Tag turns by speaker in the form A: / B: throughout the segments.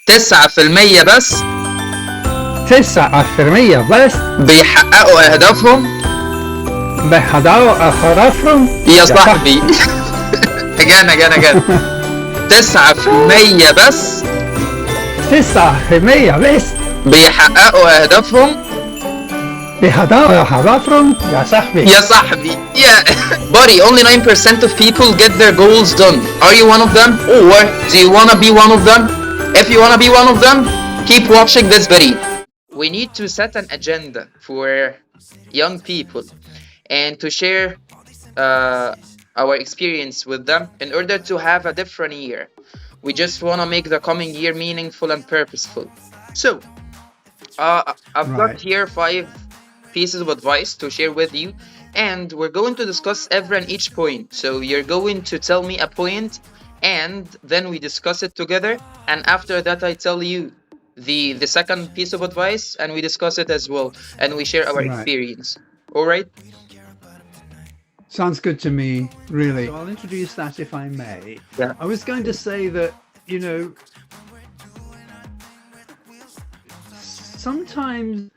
A: 9% بس
B: 9% بس
A: بيحققوا أهدافهم
B: بيحضروا أخرافهم
A: يا صاحبي. again 9% بس
B: 9% بس
A: بيحققوا أهدافهم
B: بيحضروا أخرافهم يا صاحبي.
A: Yeah. Buddy, only 9% of people get their goals done. Are you one of them? Or do you wanna be one of them? If you wanna be one of them, keep watching this video. We need to set an agenda for young people and to share our experience with them in order to have a different year. We just wanna make the coming year meaningful and purposeful. So, I've got here 5 pieces of advice to share with you, and we're going to discuss every and each point. So you're going to tell me a point, and then we discuss it together, and after that I tell you the second piece of advice, and we discuss it as well, and we share our experience. All right?
B: Sounds good to me, really. So I'll introduce that if I may.
A: Yeah.
B: I was going to say that, you know, sometimes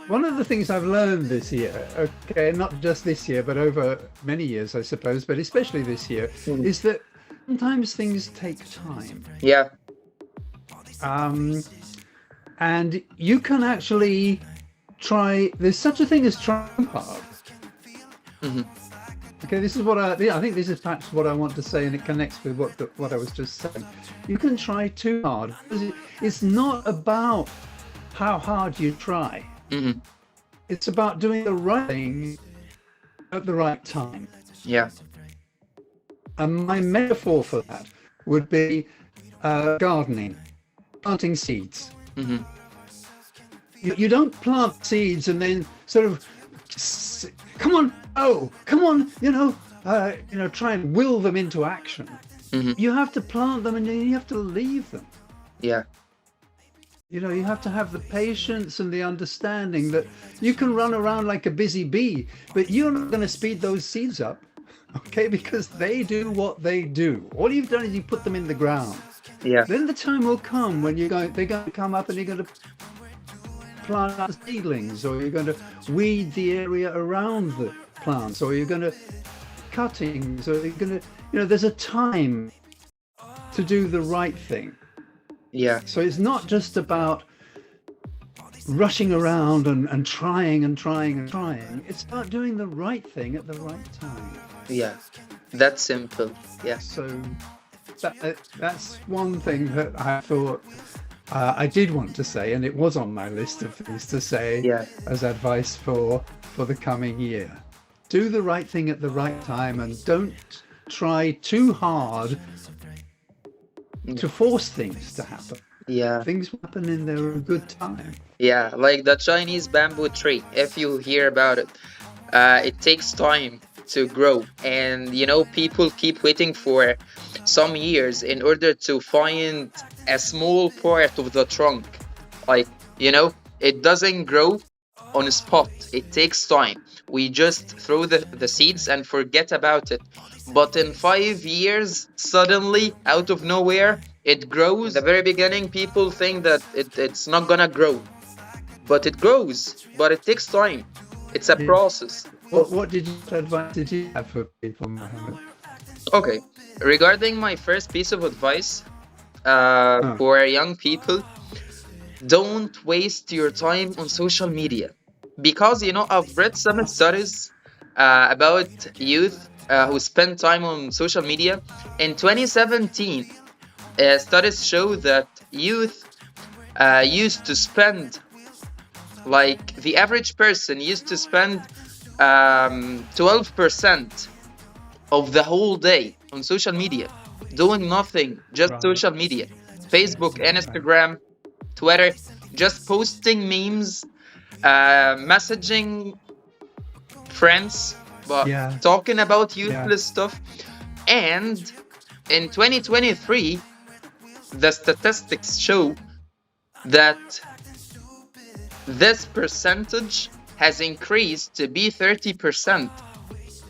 B: one of the things I've learned this year, okay, not just this year, but over many years, I suppose, but especially this year, is that sometimes things take time.
A: Yeah.
B: And you can actually try, there's such a thing as trying hard. Okay, this is what I think this is perhaps what I want to say, and it connects with what I was just saying. You can try too hard. It's not about how hard you try. It's about doing the right thing at the right time.
A: Yeah.
B: And my metaphor for that would be gardening, planting seeds. You don't plant seeds and then sort of, come on, try and will them into action. You have to plant them and then you have to leave them.
A: Yeah.
B: You know, you have to have the patience and the understanding that you can run around like a busy bee, but you're not going to speed those seeds up, okay? Because they do what they do. All you've done is you put them in the ground.
A: Yeah.
B: Then the time will come when they're going to come up and you're going to plant out seedlings, or you're going to weed the area around the plants, or you're going to cuttings, or you're going to, there's a time to do the right thing.
A: Yeah.
B: So it's not just about rushing around and trying. It's about doing the right thing at the right time.
A: Yeah. That's simple. Yeah.
B: So that's one thing that I thought I did want to say, and it was on my list of things to say as advice for the coming year. Do the right thing at the right time, and don't try too hard to force things to happen.
A: Yeah.
B: Things happen in their good time.
A: Yeah, like the Chinese bamboo tree. If you hear about it, it takes time to grow, and people keep waiting for some years in order to find a small part of the trunk. Like, it doesn't grow on a spot. It takes time. We just throw the seeds and forget about it. But in 5 years, suddenly, out of nowhere, it grows. At the very beginning, people think that it's not gonna grow. But it grows. But it takes time. It's a process.
B: What advice did you have for people, Mohammed?
A: Okay. Regarding my first piece of advice for young people, don't waste your time on social media. Because, I've read some studies about youth who spend time on social media. In 2017, studies show that youth used to spend, like the average person used to spend 12% of the whole day on social media, doing nothing, just social media, Facebook, Instagram, Twitter, just posting memes, messaging friends, but talking about useless stuff. And in 2023, the statistics show that this percentage has increased to be 30%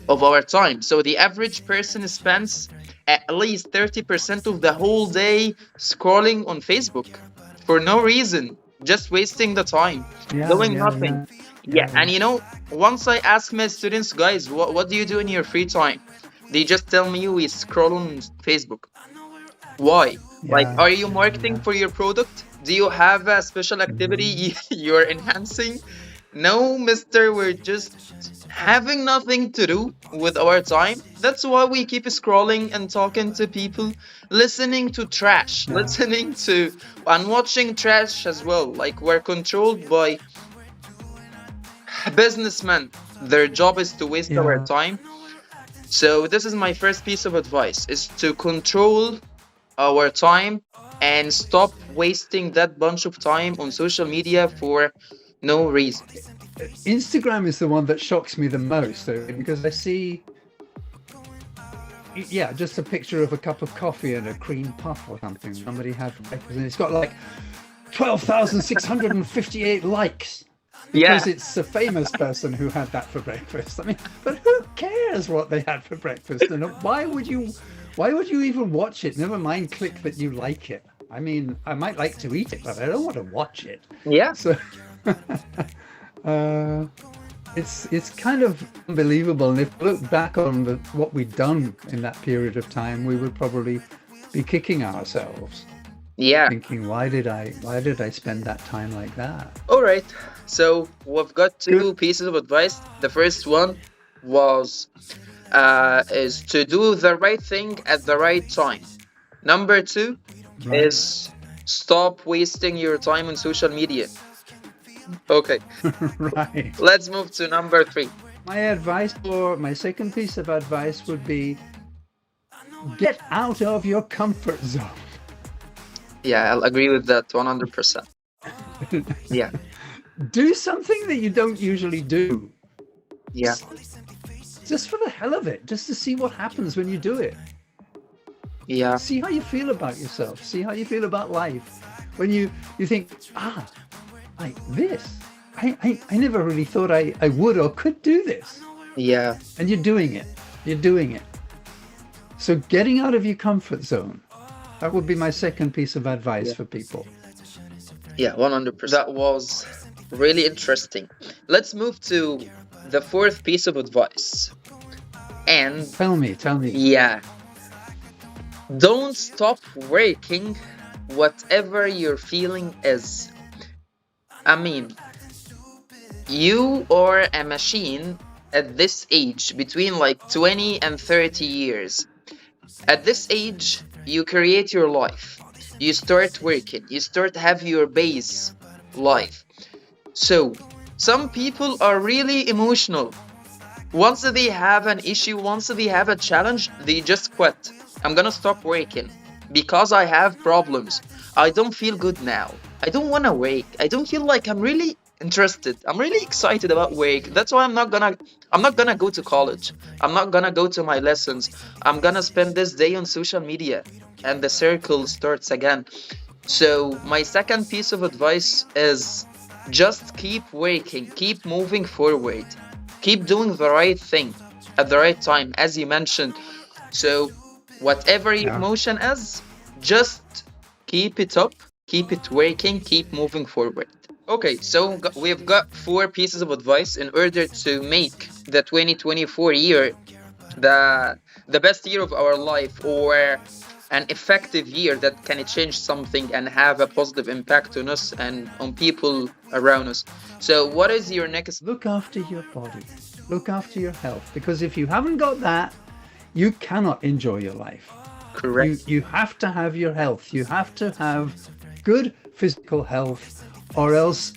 A: of our time. So the average person spends at least 30% of the whole day scrolling on Facebook for no reason, just wasting the time, doing nothing. Yeah, and once I ask my students, guys, what do you do in your free time? They just tell me we scroll on Facebook. Why? Like, are you marketing for your product? Do you have a special activity you're enhancing? No, mister, we're just having nothing to do with our time. That's why we keep scrolling and talking to people, listening to trash, listening to and watching trash as well. Like, we're controlled by businessmen. Their job is to waste our time. So this is my first piece of advice, is to control our time and stop wasting that bunch of time on social media for no reason.
B: Instagram is the one that shocks me the most, because I see, just a picture of a cup of coffee and a cream puff or something somebody had for breakfast, and it's got like 12,658 likes because it's a famous person who had that for breakfast. I mean, but who cares what they had for breakfast? And why would you even watch it? Never mind click that you like it. I mean, I might like to eat it, but I don't want to watch it.
A: Yeah.
B: So it's kind of unbelievable. And if we look back on what we'd done in that period of time, we would probably be kicking ourselves.
A: Yeah.
B: Thinking, why did I spend that time like that?
A: All right. So we've got two pieces of advice. The first one was is to do the right thing at the right time. Number two is stop wasting your time on social media. Okay.
B: Right.
A: Let's move to number three.
B: My second piece of advice would be, get out of your comfort zone.
A: Yeah, I'll agree with that 100%. Yeah.
B: Do something that you don't usually do.
A: Yeah.
B: Just for the hell of it, just to see what happens when you do it.
A: Yeah.
B: See how you feel about yourself. See how you feel about life. When you think, like this. I never really thought I would or could do this.
A: Yeah.
B: And you're doing it. You're doing it. So getting out of your comfort zone. That would be my second piece of advice for people.
A: Yeah, 100%. That was really interesting. Let's move to the fourth piece of advice. And
B: tell me.
A: Yeah. Don't stop working whatever your feeling is. I mean, you are a machine at this age, between like 20 and 30 years. At this age, you create your life. You start working. You start have your base life. So, some people are really emotional. Once they have an issue, once they have a challenge, they just quit. I'm gonna stop working because I have problems. I don't feel good now. I don't want to work. I don't feel like I'm really interested. I'm really excited about work. That's why I'm not gonna go to college. I'm not gonna go to my lessons. I'm gonna spend this day on social media, and the circle starts again. So my second piece of advice is just keep working, keep moving forward, keep doing the right thing at the right time, as you mentioned. So whatever your emotion is, just keep it up, keep it working, keep moving forward. Okay, so we've got four pieces of advice in order to make the 2024 year the best year of our life, or an effective year that can change something and have a positive impact on us and on people around us. So what is your next?
B: Look after your body. Look after your health. Because if you haven't got that, you cannot enjoy your life.
A: Correct.
B: You have to have your health. You have to have good physical health, or else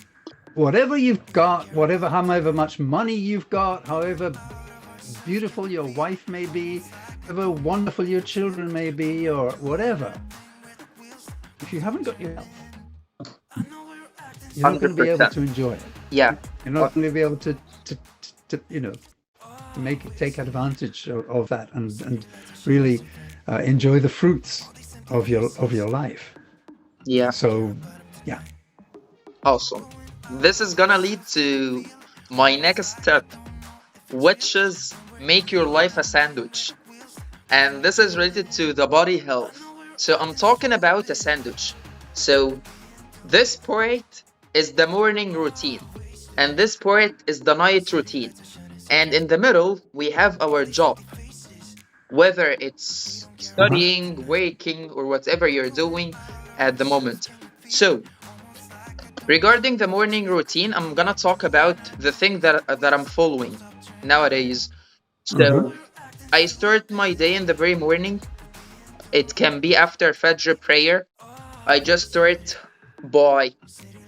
B: whatever you've got, however much money you've got, however beautiful your wife may be, however wonderful your children may be, or whatever, if you haven't got your health, you're not going to be able to enjoy it.
A: Yeah.
B: You're not going to be able to take advantage of that and really enjoy the fruits of your life.
A: Yeah.
B: So, yeah.
A: Awesome. This is gonna lead to my next step, which is make your life a sandwich. and this is related to the body health. So I'm talking about a sandwich. So this part is the morning routine, and this part is the night routine. And in the middle, we have our job, whether it's studying, working, or whatever you're doing at the moment. So, regarding the morning routine, I'm gonna talk about the thing that I'm following nowadays. So, I start my day in the very morning. It can be after Fajr prayer. I just start by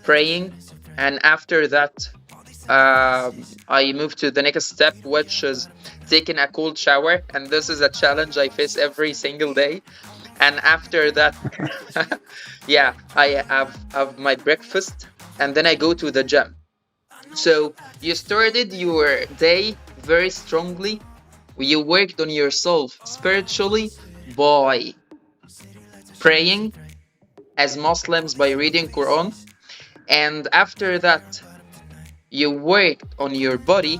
A: praying, and after that, I move to the next step, which is taking a cold shower, and this is a challenge I face every single day. And after that, yeah, I have my breakfast, and then I go to the gym. So you started your day very strongly. You worked on yourself spiritually by praying, as Muslims by reading Quran, and after that you worked on your body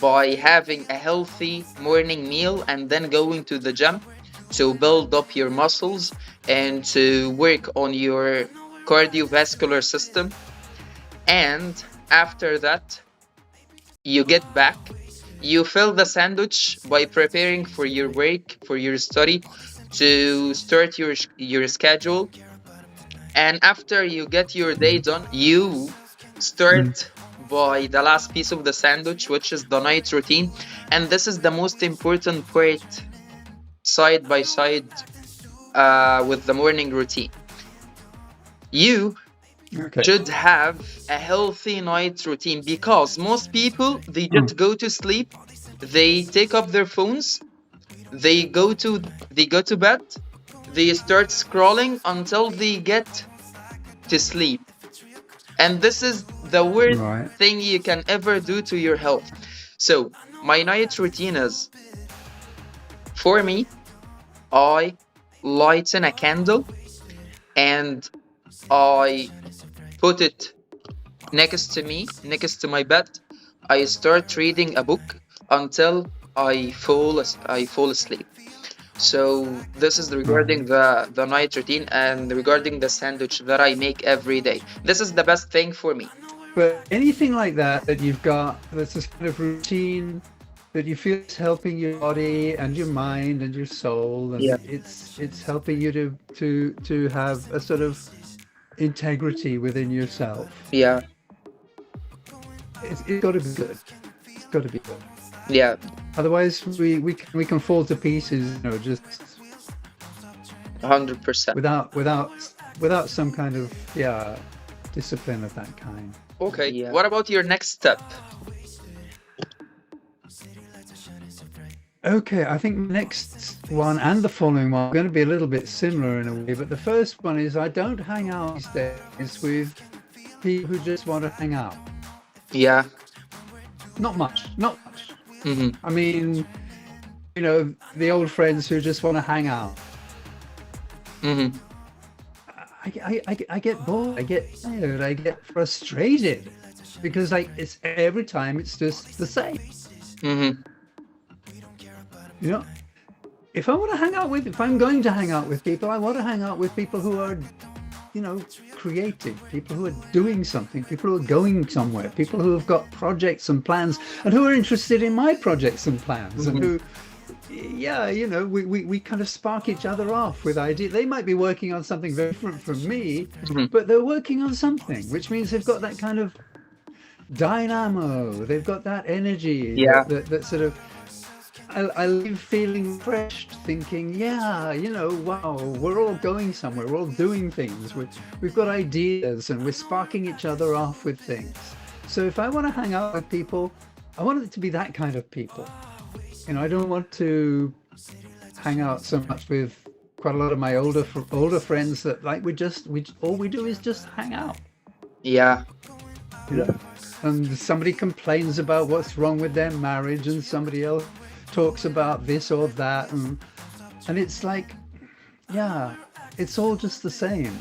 A: by having a healthy morning meal and then going to the gym to build up your muscles and to work on your cardiovascular system. And after that, you get back, you fill the sandwich by preparing for your work, for your study, to start your schedule. And after you get your day done, you start by the last piece of the sandwich, which is the night routine. And this is the most important part, side by side with the morning routine. You should have a healthy night routine, because most people, they just go to sleep, they take up their phones, they go to bed, they start scrolling until they get to sleep. And this is the worst thing you can ever do to your health. So my night routine is, for me, I lighten a candle and I put it next to me, next to my bed. I start reading a book until I fall asleep. So this is regarding the night routine, and regarding the sandwich that I make every day. This is the best thing for me.
B: But anything like that you've got, that's this kind of routine that you feel is helping your body and your mind and your soul, and it's helping you to have a sort of integrity within yourself.
A: Yeah.
B: It's got to be good. It's got to be good.
A: Yeah.
B: Otherwise, we can fall to pieces, just
A: 100%.
B: without some kind of discipline of that kind.
A: Okay. Yeah. What about your next step?
B: Okay, I think the next one and the following one are going to be a little bit similar in a way, but the first one is I don't hang out these days with people who just want to hang out.
A: Yeah.
B: Not much.
A: Mm-hmm.
B: I mean, the old friends who just want to hang out.
A: Mm-hmm.
B: I get bored. I get tired. I get frustrated because it's every time it's just the same.
A: Mm-hmm.
B: If I'm going to hang out with people, I want to hang out with people who are, creative, people who are doing something, people who are going somewhere, people who have got projects and plans, and who are interested in my projects and plans, and who, we kind of spark each other off with ideas. They might be working on something very different from me, but they're working on something, which means they've got that kind of dynamo, they've got that energy, that sort of, I leave feeling refreshed, thinking, wow, we're all going somewhere, we're all doing things, we've got ideas, and we're sparking each other off with things. So if I want to hang out with people, I want it to be that kind of people. I don't want to hang out so much with quite a lot of my older friends that all we do is just hang out.
A: Yeah.
B: And somebody complains about what's wrong with their marriage, and somebody else talks about this or that, and it's like, it's all just the same.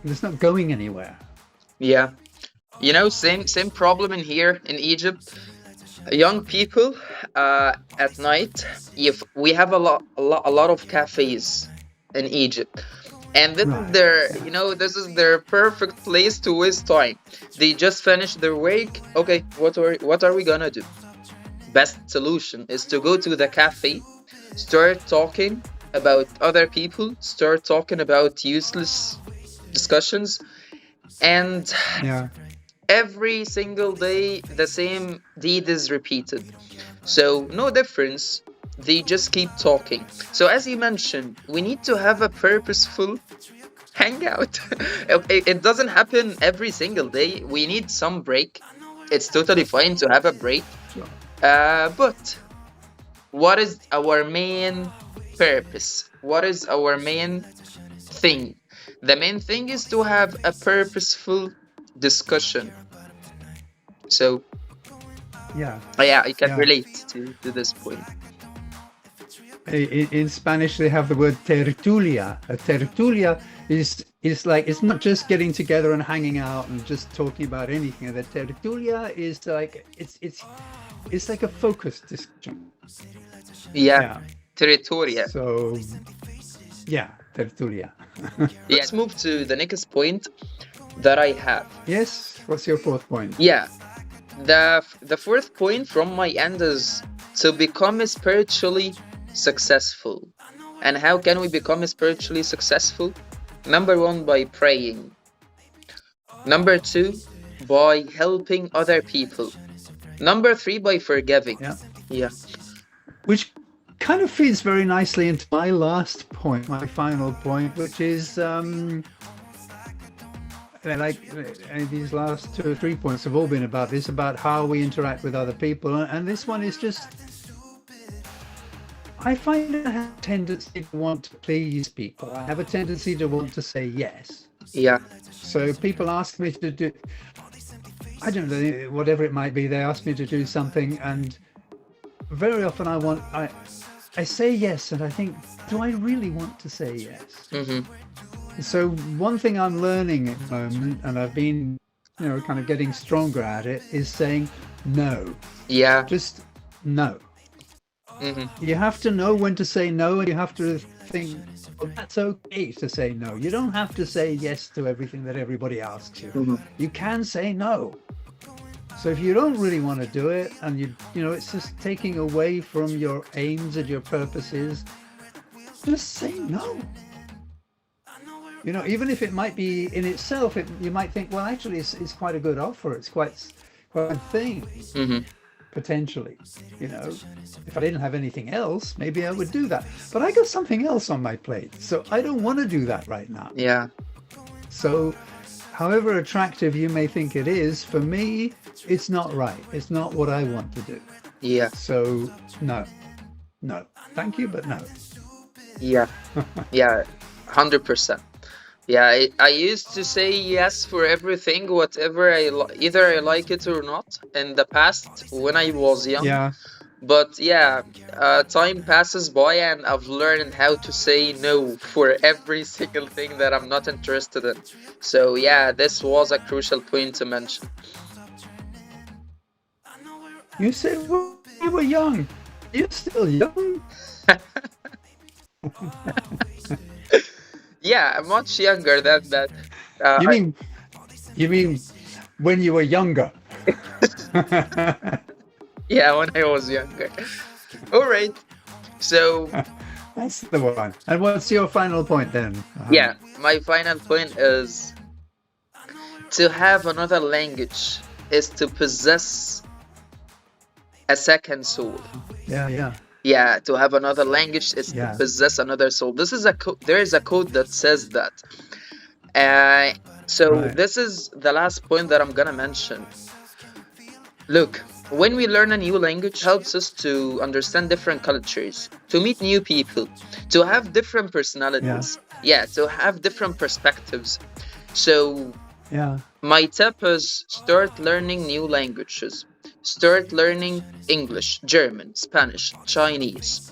B: It's not going anywhere.
A: Yeah. Same problem in here in Egypt. Young people, at night, if we have a lot of cafes in Egypt, and this is
B: Right.
A: their, this is their perfect place to waste time. They just finished their work. Okay, what are we gonna do? Best solution is to go to the cafe, start talking about other people, start talking about useless discussions, and
B: Yeah.
A: every single day the same deed is repeated. So no difference. They just keep talking. So as you mentioned, we need to have a purposeful hangout. It doesn't happen every single day. We need some break. It's totally fine to have a break.
B: Sure.
A: But what is our main purpose? What is our main thing? The main thing is to have a purposeful discussion. So
B: Yeah.
A: yeah, I can
B: Yeah.
A: relate to this point.
B: In Spanish, they have the word tertulia. A tertulia is like, it's not just getting together and hanging out and just talking about anything. The tertulia is like, it's like a focused discussion.
A: Yeah, territoria.
B: So, yeah, tertulia.
A: Yeah, let's move to the next point that I have.
B: Yes. What's your fourth point?
A: Yeah, the fourth point from my end is to become spiritually successful. And how can we become spiritually successful? Number one, by praying. Number two, by helping other people. Number three, by forgiving.
B: Yeah.
A: Yeah.
B: Which kind of feeds very nicely into my last point, my final point, which is these last 2 or 3 points have all been about this, about how we interact with other people, and this one is just, I find I have a tendency to want to please people. I have a tendency to want to say yes.
A: Yeah.
B: So people ask me to do, I don't know, whatever it might be, they ask me to do something, and very often I say yes, and I think, do I really want to say yes? So one thing I'm learning at the moment, and I've been, kind of getting stronger at it, is saying no.
A: Yeah.
B: Just no. You have to know when to say no, and you have to think, well, that's okay to say no. You don't have to say yes to everything that everybody asks you. You can say no. So if you don't really want to do it, and it's just taking away from your aims and your purposes, just say no. Even if it might be in itself, you might think, well, actually, it's quite a good offer. It's quite a good thing, potentially. If I didn't have anything else, maybe I would do that. But I got something else on my plate, so I don't want to do that right now.
A: Yeah.
B: So, however attractive you may think it is, for me, it's not right. It's not what I want to do.
A: Yeah.
B: So, no. Thank you, but no.
A: Yeah. Yeah. 100%. Yeah, I used to say yes for everything, whatever either I like it or not, in the past when I was young.
B: Yeah.
A: But yeah, time passes by and I've learned how to say no for every single thing that I'm not interested in. So yeah, this was a crucial point to mention.
B: You said when you were young. You're still young.
A: Yeah, much younger than that.
B: You mean when you were younger?
A: Yeah, when I was younger. All right. So
B: that's the one. And what's your final point then?
A: Yeah, my final point is to have another language is to possess a second soul.
B: Yeah.
A: Yeah, to have another language is to possess another soul. This is there is a quote that says that. This is the last point that I'm gonna mention. Look, when we learn a new language, it helps us to understand different cultures, to meet new people, to have different personalities, to have different perspectives. So my tip is start learning new languages. Start learning English, German, Spanish, Chinese.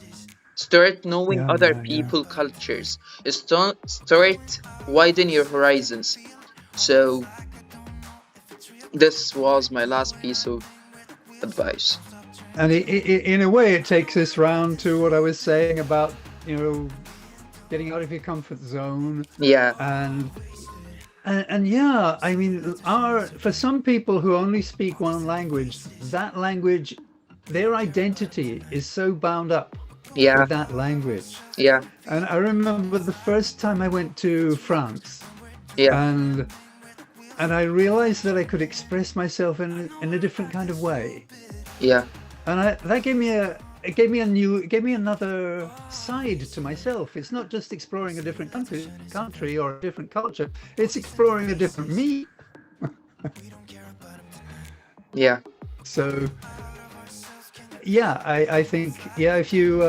A: Start knowing other people's cultures. Start widen your horizons. So this was my last piece of advice.
B: And in a way, it takes us round to what I was saying about, you know, getting out of your comfort zone.
A: Yeah.
B: And yeah, I mean, for some people who only speak one language, that language, their identity is so bound up
A: Yeah.
B: with that language.
A: Yeah.
B: And I remember the first time I went to France,
A: Yeah.
B: and I realized that I could express myself in a different kind of way.
A: Yeah.
B: And that gave me another side to myself. It's not just exploring a different country or a different culture. It's exploring a different me.
A: Yeah.
B: So yeah, I think, yeah, if you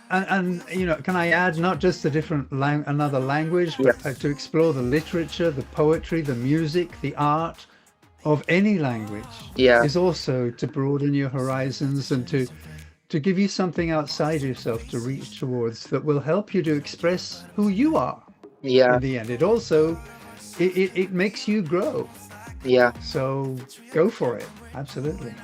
B: and you know, can I add not just a different another language, but to explore the literature, the poetry, the music, the art of any language is also to broaden your horizons and to give you something outside yourself to reach towards that will help you to express who you are. In the end, it also it makes you grow.
A: Yeah.
B: So go for it. Absolutely.